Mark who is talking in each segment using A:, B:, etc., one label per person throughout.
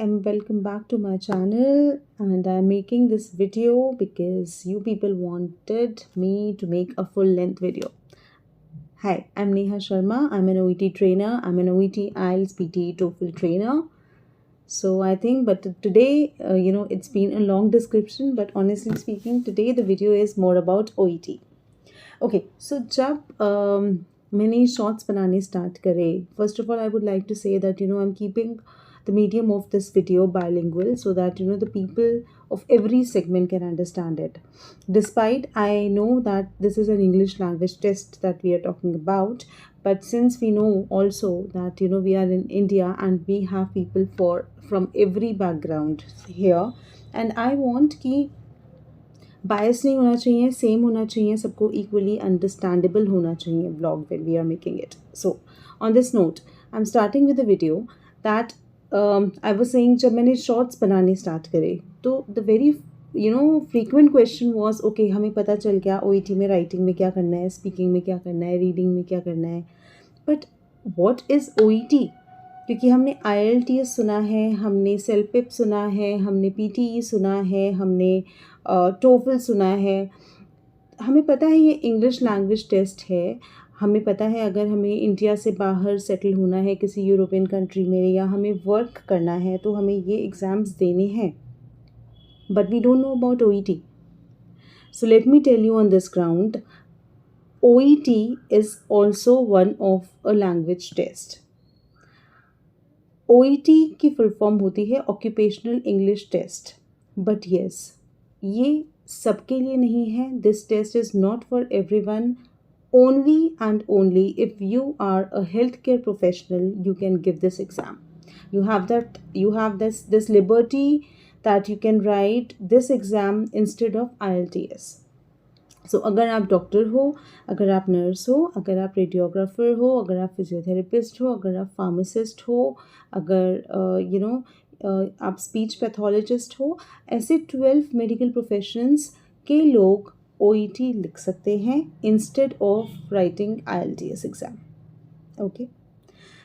A: and welcome back to my channel, and I'm making this video because you people wanted me to make a full length video. Hi, I'm Neha Sharma. I'm an OET trainer. I'm an OET IELTS PT TOEFL trainer. So I think, but today, it's been a long description, but honestly speaking, today the video is more about OET. Okay, so जब मैंने shorts बनाने start करे, first of all I would like to say that I'm keeping the medium of this video bilingual so that the people of every segment can understand it. Despite I know that this is an English language test that we are talking about, but since we know also that we are in India and we have people from every background here, and I want कि बायस नहीं होना चाहिए, same होना चाहिए, सबको equally understandable होना चाहिए blog when we are making it. So on this note I am starting with the video that I was saying, जब मैंने शॉर्ट्स बनाने स्टार्ट करे तो the very frequent question was okay, हमें पता चल गया ओईटी में राइटिंग में क्या करना है, स्पीकिंग में क्या करना है, रीडिंग में क्या करना है, बट व्हाट इज़ ओईटी? क्योंकि हमने IELTS सुना है, हमने सेल्पिप सुना है, हमने PTE सुना है, हमने टोफल सुना है, हमें पता है ये इंग्लिश लैंग्वेज टेस्ट है, हमें पता है अगर हमें इंडिया से बाहर सेटल होना है किसी यूरोपियन कंट्री में या हमें वर्क करना है तो हमें ये एग्ज़ाम्स देने हैं, but we don't know about OET. So let me tell you on this ground, OET is also one of a language test. OET की फुल फॉर्म होती है occupational English test, but yes ये सबके लिए नहीं है. This test is not for everyone. Only and only if you are a health care professional you can give this exam. you have this liberty that you can write this exam instead of IELTS. सो अगर आप doctor हो, अगर आप nurse हो, अगर आप radiographer हो, अगर आप फिजियोथेरेपिस्ट हो, अगर आप फार्मासिस्ट हो, अगर आप स्पीच पैथोलॉजिस्ट हो, ऐसे 12 मेडिकल प्रोफेशंस के लोग OET लिख सकते हैं instead of writing IELTS exam. Okay,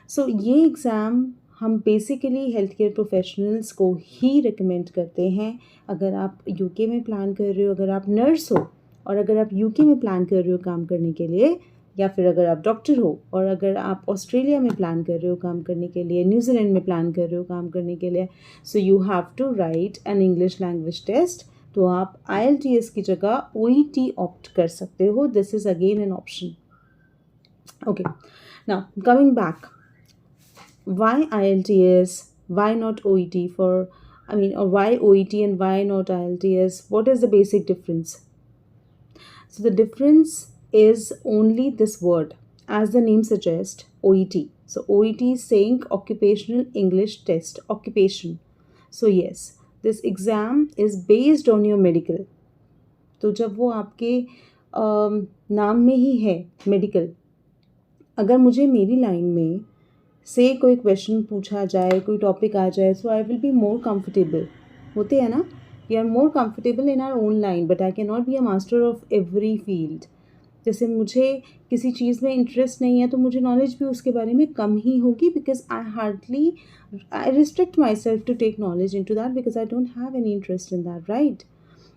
A: so ये एग्ज़ाम हम बेसिकली हेल्थ केयर प्रोफेशनल्स को ही रिकमेंड करते हैं. अगर आप UK में प्लान कर रहे हो, अगर आप नर्स हो और अगर आप UK में प्लान कर रहे हो काम करने के लिए, या फिर अगर आप डॉक्टर हो और अगर आप ऑस्ट्रेलिया में प्लान कर रहे हो काम करने के लिए, न्यूजीलैंड में प्लान कर रहे हो काम करने के लिए, so you have to write an English language test. तो आप IELTS की जगह OET ऑप्ट कर सकते हो. This is again an option. Okay, now coming back, why IELTS, why not OET or why OET and why not IELTS? What is the basic difference? So the difference is only this word, as the name suggests, OET. So OET is saying occupational English test, occupation. So yes, this exam is based on your medical. तो जब वो आपके नाम में ही है medical, अगर मुझे मेरी लाइन में से कोई क्वेश्चन पूछा जाए, कोई टॉपिक आ जाए, so I will be more comfortable. होते हैं ना, we are more comfortable in our own line, but I can not be a master of every field. जैसे मुझे किसी चीज़ में इंटरेस्ट नहीं है तो मुझे नॉलेज भी उसके बारे में कम ही होगी, because I restrict my self to take knowledge in to that because I don't have any interest in that, right.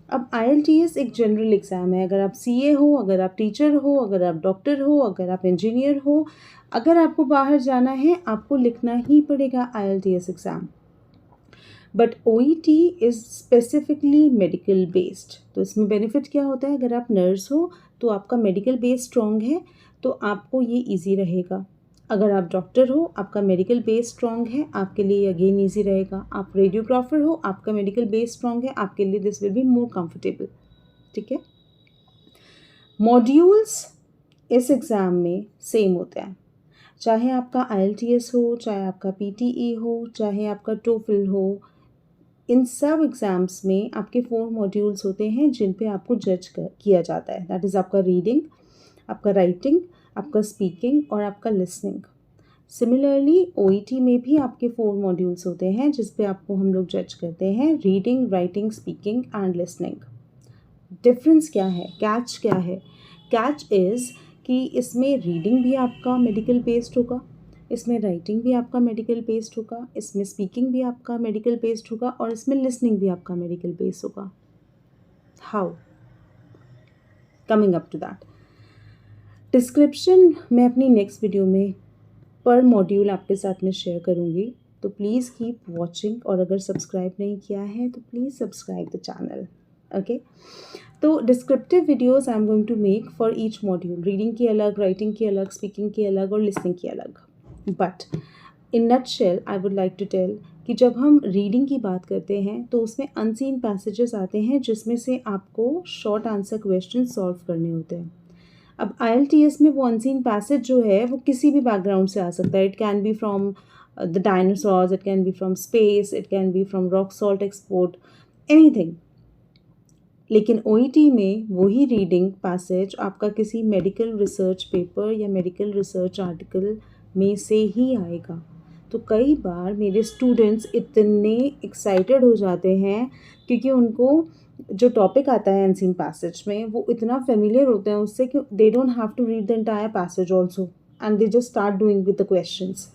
A: अब IELTS एक जनरल एग्ज़ाम है. अगर आप CA हो, अगर आप टीचर हो, अगर आप डॉक्टर हो, अगर आप इंजीनियर हो, अगर आपको बाहर जाना है आपको लिखना ही पड़ेगा IELTS exam. But OET is specifically medical based. तो इसमें बेनिफिट क्या होता है, अगर आप नर्स हो तो आपका मेडिकल बेस स्ट्रॉन्ग है तो आपको ये ईजी रहेगा. अगर आप डॉक्टर हो, आपका मेडिकल बेस स्ट्रॉन्ग है, आपके लिए अगेन ईजी रहेगा. आप रेडियोग्राफर हो, आपका मेडिकल बेस स्ट्रॉन्ग है, आपके लिए this will be more comfortable. ठीक है. मॉड्यूल्स इस एग्ज़ाम में सेम होते हैं, चाहे आपका IELTS हो, चाहे आपका PTE हो, चाहे आपका TOEFL हो. इन सब एग्ज़ाम्स में आपके 4 मॉड्यूल्स होते हैं जिन पे आपको जज किया जाता है. दैट इज़ आपका रीडिंग, आपका राइटिंग, आपका स्पीकिंग और आपका लिसनिंग. सिमिलरली OET में भी आपके 4 मॉड्यूल्स होते हैं जिस पे आपको हम लोग जज करते हैं, reading, writing, speaking and listening. Difference क्या है, कैच क्या है? कैच इज़ कि इसमें रीडिंग भी आपका मेडिकल बेस्ड होगा, इसमें राइटिंग भी आपका मेडिकल बेस्ड होगा, इसमें स्पीकिंग भी आपका मेडिकल बेस्ड होगा और इसमें लिसनिंग भी आपका मेडिकल बेस्ड होगा. How? Coming up to that. Description मैं अपनी नेक्स्ट वीडियो में पर मॉड्यूल आपके साथ में शेयर करूँगी, तो प्लीज़ कीप वॉचिंग. और अगर सब्सक्राइब नहीं किया है तो please subscribe the channel. Okay, तो descriptive videos I am going to make for each module. Reading की अलग, राइटिंग की अलग, स्पीकिंग की अलग और लिसनिंग की अलग. But in nutshell I would like to tell कि जब हम रीडिंग की बात करते हैं तो उसमें अनसीन पैसेजेस आते हैं जिसमें से आपको शॉर्ट आंसर क्वेश्चन सॉल्व करने होते हैं. अब IELTS में वो अनसीन पैसेज जो है वो किसी भी बैकग्राउंड से आ सकता है. It can be from the dinosaurs, it can be from space, it can be from rock salt export, anything. लेकिन OET में वही रीडिंग पैसेज आपका किसी मेडिकल रिसर्च पेपर या मेडिकल रिसर्च आर्टिकल में से ही आएगा. तो कई बार मेरे स्टूडेंट्स इतने एक्साइटेड हो जाते हैं क्योंकि उनको जो टॉपिक आता है अनसीन पैसेज में वो इतना फेमिलियर होते हैं उससे कि they don't have to read the entire passage also and they just start doing with the questions,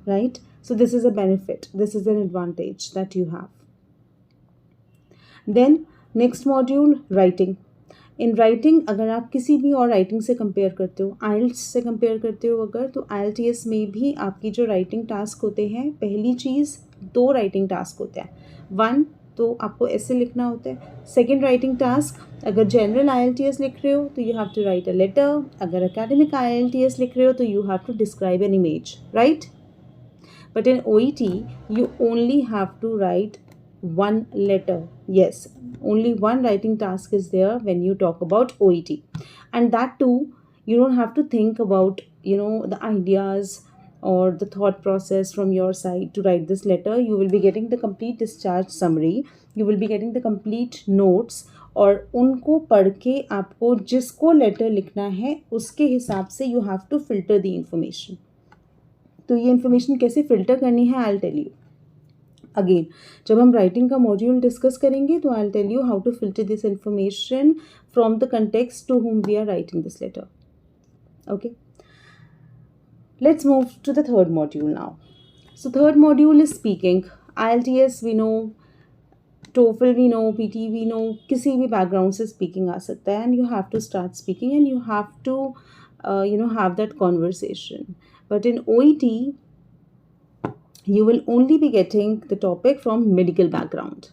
A: right? So this is a benefit, this is an advantage that you have. Then next module writing. In writing अगर आप किसी भी और writing से compare करते हो, IELTS से compare करते हो अगर, तो IELTS में भी आपकी जो राइटिंग टास्क होते हैं, पहली चीज़ 2 राइटिंग टास्क होते हैं. 1 तो आपको ऐसे लिखना होता है. सेकेंड राइटिंग टास्क अगर जनरल IELTS लिख रहे हो तो you have to write a letter. अगर एकेडमिक IELTS लिख रहे हो तो you have to describe an image, right? But in OET you only have to write one letter. Yes, only one writing task is there when you talk about OET, and that too you don't have to think about the ideas or the thought process from your side to write this letter. You will be getting the complete discharge summary, you will be getting the complete notes, और उनको पढ़ के आपको जिसको letter लिखना है उसके हिसाब से you have to filter the information. तो ये इन्फॉर्मेशन कैसे फ़िल्टर करनी है I will tell you. Again जब हम राइटिंग का मॉड्यूल डिस्कस करेंगे तो I will tell you how to filter this information from the context to whom we are writing this letter. Okay, let's move to the third module now. So third module is speaking. IELTS we know, TOEFL we know, PT we know, किसी भी background से speaking आ सकता है and you have to start speaking and you have to have that conversation. But in OET, you will only be getting the topic from medical background.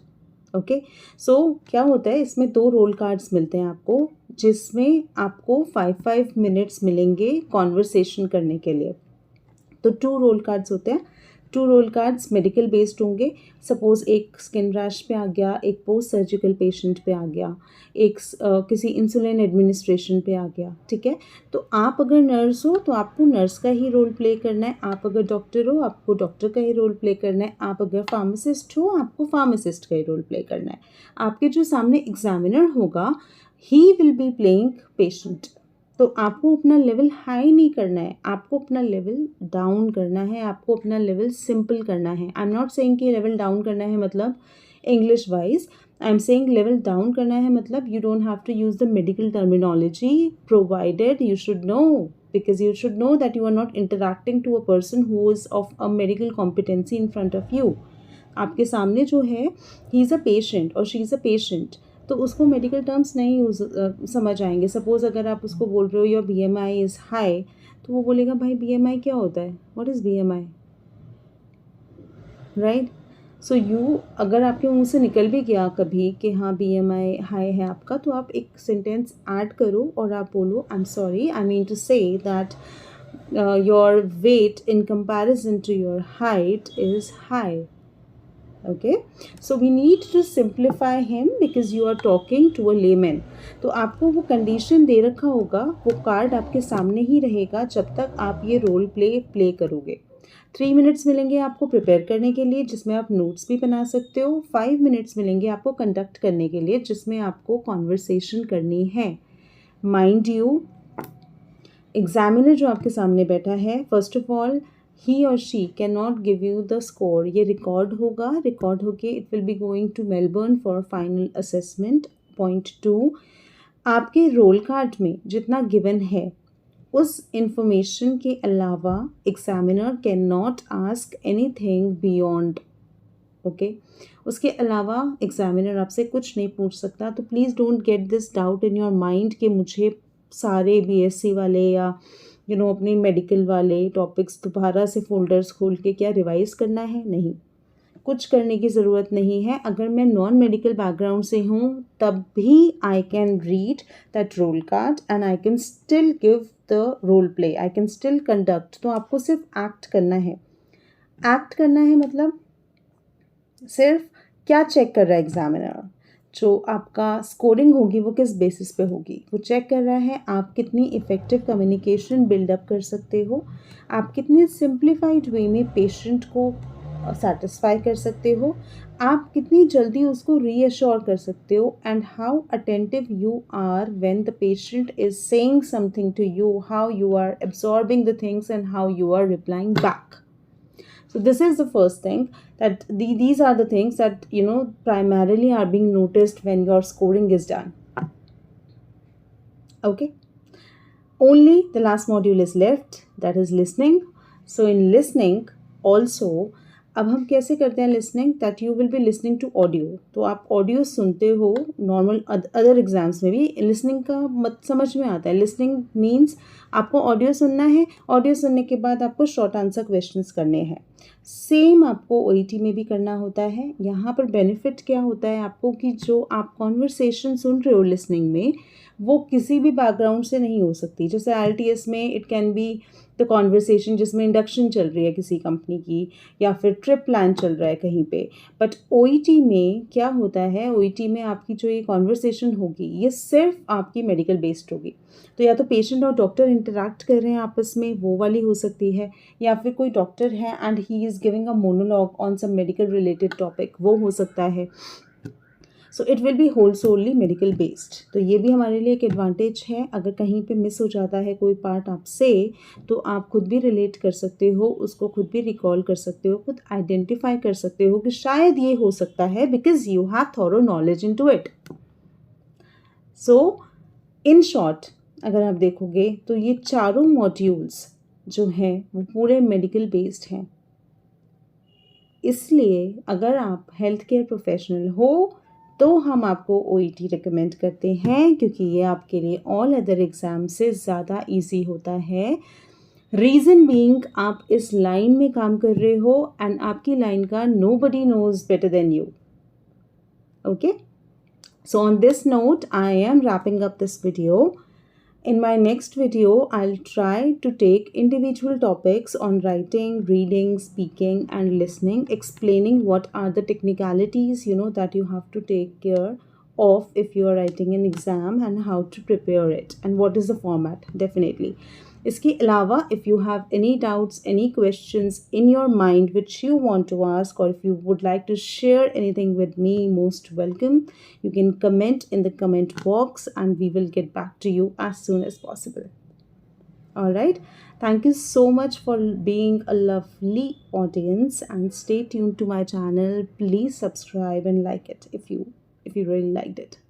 A: Okay, so क्या होता है इसमें 2 रोल कार्ड्स मिलते हैं आपको, जिसमें आपको 5 मिनट्स मिलेंगे कॉन्वर्सेशन करने के लिए. तो 2 रोल कार्ड्स होते हैं. 2 रोल कार्ड्स मेडिकल बेस्ड होंगे. सपोज एक स्किन रैश पे आ गया, एक पोस्ट सर्जिकल पेशेंट पे आ गया, एक किसी इंसुलिन एडमिनिस्ट्रेशन पे आ गया, ठीक है? तो आप अगर नर्स हो तो आपको नर्स का ही रोल प्ले करना है. आप अगर डॉक्टर हो आपको डॉक्टर का ही रोल प्ले करना है. आप अगर फार्मासिस्ट हो आपको फार्मासिस्ट का ही रोल प्ले करना है. आपके जो सामने एग्जामिनर होगा he will be playing patient. तो आपको अपना लेवल हाई नहीं करना है, आपको अपना लेवल डाउन करना है, आपको अपना लेवल सिंपल करना है. आई एम नॉट सेइंग कि लेवल डाउन करना है मतलब English wise. I am saying level down करना है मतलब you don't have to use the medical terminology provided. You should know, because you should know that you are not interacting to a person who is of a medical competency in front of you. आपके सामने जो है he is a patient और she is a patient, तो उसको medical terms नहीं use समझ आएंगे. सपोज़ अगर आप उसको बोल रहे हो योर BMI इज़ हाई, तो वो बोलेगा भाई BMI क्या होता है, what is BMI, right? So you अगर आपके मुंह से निकल भी गया कभी कि हाँ BMI हाई है आपका, तो आप एक सेंटेंस ऐड करो और आप बोलो I am sorry, I mean to say that your weight in comparison to your height is high. Okay, so we need to simplify him because you are talking to a layman. तो आपको वो condition दे रखा होगा, वो card आपके सामने ही रहेगा जब तक आप ये रोल प्ले करोगे. 3 मिनट्स मिलेंगे आपको प्रिपेयर करने के लिए जिसमें आप नोट्स भी बना सकते हो. 5 मिनट्स मिलेंगे आपको कंडक्ट करने के लिए जिसमें आपको कॉन्वर्सेशन करनी है. माइंड यू, एग्जामिनर जो आपके सामने बैठा है, first of all he or she cannot give you the score. ये रिकॉर्ड होगा, रिकॉर्ड होके it will be going to Melbourne for final assessment. Point 2, आपके रोल कार्ड में जितना गिवन है उस इंफॉर्मेशन के अलावा examiner can not ask anything beyond, okay. उसके अलावा एग्जामिनर आपसे कुछ नहीं पूछ सकता। तो please don't get this doubt in your mind कि मुझे सारे बीएससी वाले या अपने मेडिकल वाले टॉपिक्स दोबारा से फोल्डर्स खोल के क्या रिवाइज करना है। नहीं, कुछ करने की ज़रूरत नहीं है। अगर मैं नॉन मेडिकल बैकग्राउंड से हूँ तब भी I can read that role card and I can still give the role play, I can still conduct. तो आपको सिर्फ एक्ट करना है। एक्ट करना है मतलब सिर्फ क्या चेक कर रहा है एग्जामिनर, जो आपका स्कोरिंग होगी वो किस बेसिस पे होगी। वो चेक कर रहा है आप कितनी इफ़ेक्टिव कम्युनिकेशन बिल्डअप कर सकते हो, आप कितनी सिंप्लीफाइड वे में पेशेंट को सेटिस्फाई कर सकते हो, आप कितनी जल्दी उसको रीअश्योर कर सकते हो, and how attentive you are when the patient is saying something to you, how you are absorbing the things and how you are replying back. So this is the first thing, that these are the things that primarily are being noticed when your scoring is done. Okay, only the last module is left, that is listening. So in listening also, अब हम कैसे करते हैं listening, that you will be listening to audio. तो आप audio सुनते हो. Normal other exams में भी लिसनिंग का मत समझ में आता है. लिसनिंग मीन्स आपको ऑडियो सुनना है, ऑडियो सुनने के बाद आपको शॉर्ट आंसर क्वेश्चंस करने हैं. सेम आपको ओईटी में भी करना होता है. यहाँ पर बेनिफिट क्या होता है आपको कि जो आप कॉन्वर्सेशन सुन रहे हो लिसनिंग में, वो किसी भी बैकग्राउंड से नहीं हो सकती. जैसे आईएलटीएस में it can be the conversation जिसमें इंडक्शन चल रही है किसी कंपनी की, या फिर ट्रिप प्लान चल रहा है कहीं पे. बट ओईटी में क्या होता है, ओईटी में आपकी जो ये कॉन्वर्सेशन होगी ये सिर्फ आपकी मेडिकल बेस्ड होगी. तो या तो पेशेंट और डॉक्टर इंटरैक्ट कर रहे हैं आपस में, वो वाली हो सकती है, या फिर कोई डॉक्टर है and he is giving a monologue on some medical related topic, वो हो सकता है. So it will be whole solely medical based. तो ये भी हमारे लिए एक एडवांटेज है. अगर कहीं पे मिस हो जाता है कोई पार्ट आपसे, तो आप खुद भी रिलेट कर सकते हो, उसको खुद भी रिकॉल कर सकते हो, खुद आइडेंटिफाई कर सकते हो कि शायद ये हो सकता है, because you have thorough knowledge in to it. So in short अगर आप देखोगे तो ये चारों मॉड्यूल्स जो हैं वो पूरे मेडिकल बेस्ड हैं. इसलिए अगर आप हेल्थ केयर प्रोफेशनल हो तो हम आपको ओईटी रिकमेंड करते हैं, क्योंकि ये आपके लिए ऑल अदर एग्ज़ाम से ज़्यादा इजी होता है. रीज़न बीइंग आप इस लाइन में काम कर रहे हो एंड आपकी लाइन का nobody knows better than you. Okay, so on this note I am wrapping up this video. In my next video, I'll try to take individual topics on writing, reading, speaking, and listening, explaining what are the technicalities, that you have to take care of if you are writing an exam, and how to prepare it, and what is the format, definitely. इसके अलावा if you have any doubts, any questions in your mind which you want to ask, or if you would like to share anything with me, most welcome. You can comment in the comment box and we will get back to you as soon as possible. Alright, thank you so much for being a lovely audience, and stay tuned to my channel. Please subscribe and like it if you really liked it.